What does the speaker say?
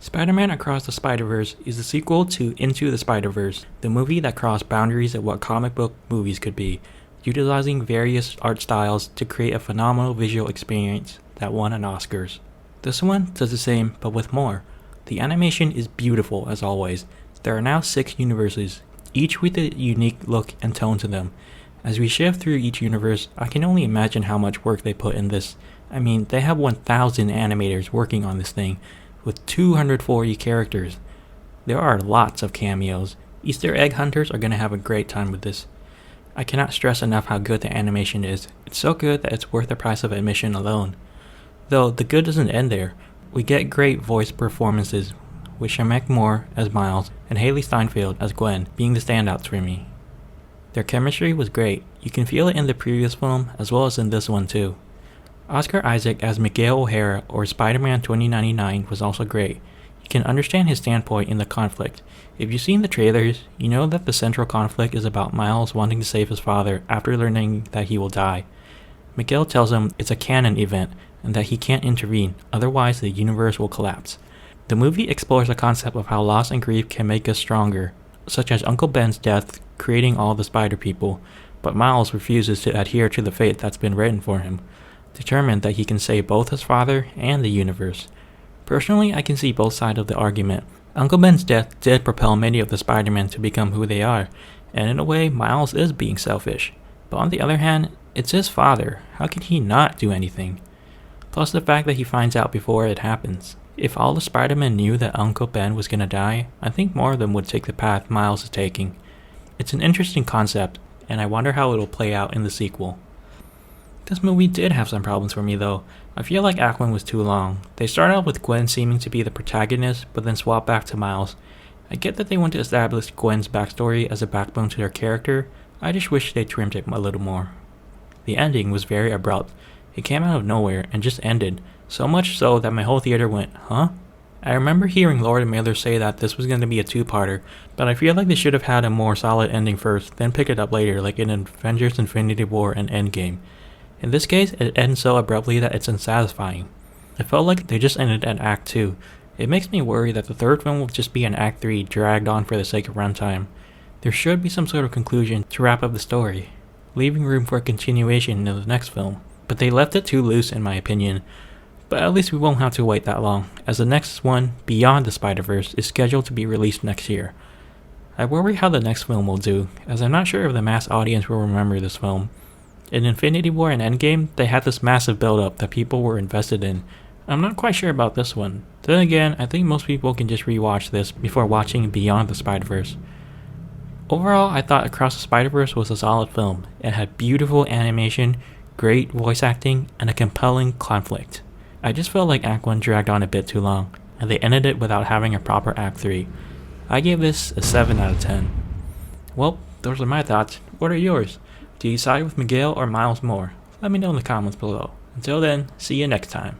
Spider-Man Across the Spider-Verse is the sequel to Into the Spider-Verse, the movie that crossed boundaries of what comic book movies could be, utilizing various art styles to create a phenomenal visual experience that won an Oscars. This one does the same, but with more. The animation is beautiful as always. There are now 6 universes, each with a unique look and tone to them. As we shift through each universe, I can only imagine how much work they put in this. I mean, they have 1,000 animators working on this thing, with 240 characters. There are lots of cameos. Easter egg hunters are going to have a great time with this. I cannot stress enough how good the animation is. It's so good that it's worth the price of admission alone. Though the good doesn't end there. We get great voice performances, with Shameik Moore as Miles and Hailee Steinfeld as Gwen being the standouts for me. Their chemistry was great. You can feel it in the previous film as well as in this one too. Oscar Isaac as Miguel O'Hara or Spider-Man 2099 was also great. You can understand his standpoint in the conflict. If you've seen the trailers, you know that the central conflict is about Miles wanting to save his father after learning that he will die. Miguel tells him it's a canon event and that he can't intervene, otherwise the universe will collapse. The movie explores the concept of how loss and grief can make us stronger, such as Uncle Ben's death creating all the Spider People, but Miles refuses to adhere to the fate that's been written for him, determined that he can save both his father and the universe. Personally, I can see both sides of the argument. Uncle Ben's death did propel many of the Spider-Men to become who they are, and in a way, Miles is being selfish. But on the other hand, it's his father. How can he not do anything? Plus the fact that he finds out before it happens. If all the Spider-Men knew that Uncle Ben was gonna die, I think more of them would take the path Miles is taking. It's an interesting concept, and I wonder how it'll play out in the sequel. This movie did have some problems for me though. I feel like Act 1 was too long. They start out with Gwen seeming to be the protagonist, but then swap back to Miles. I get that they want to establish Gwen's backstory as a backbone to their character, I just wish they trimmed it a little more. The ending was very abrupt. It came out of nowhere and just ended, so much so that my whole theater went, huh? I remember hearing Lord and Miller say that this was going to be a 2-parter, but I feel like they should have had a more solid ending first, then pick it up later like in Avengers Infinity War and Endgame. In this case, it ends so abruptly that it's unsatisfying. It felt like they just ended at Act 2. It makes me worry that the third film will just be an Act 3 dragged on for the sake of runtime. There should be some sort of conclusion to wrap up the story, leaving room for a continuation in the next film. But they left it too loose in my opinion. But at least we won't have to wait that long, as the next one, Beyond the Spider-Verse, is scheduled to be released next year. I worry how the next film will do, as I'm not sure if the mass audience will remember this film. In Infinity War and Endgame, they had this massive build-up that people were invested in. I'm not quite sure about this one. Then again, I think most people can just rewatch this before watching Beyond the Spider-Verse. Overall, I thought Across the Spider-Verse was a solid film. It had beautiful animation, great voice acting, and a compelling conflict. I just felt like Act 1 dragged on a bit too long, and they ended it without having a proper Act 3. I gave this a 7 out of 10. Well, those are my thoughts. What are yours? Do you side with Miguel or Miles more? Let me know in the comments below. Until then, see you next time.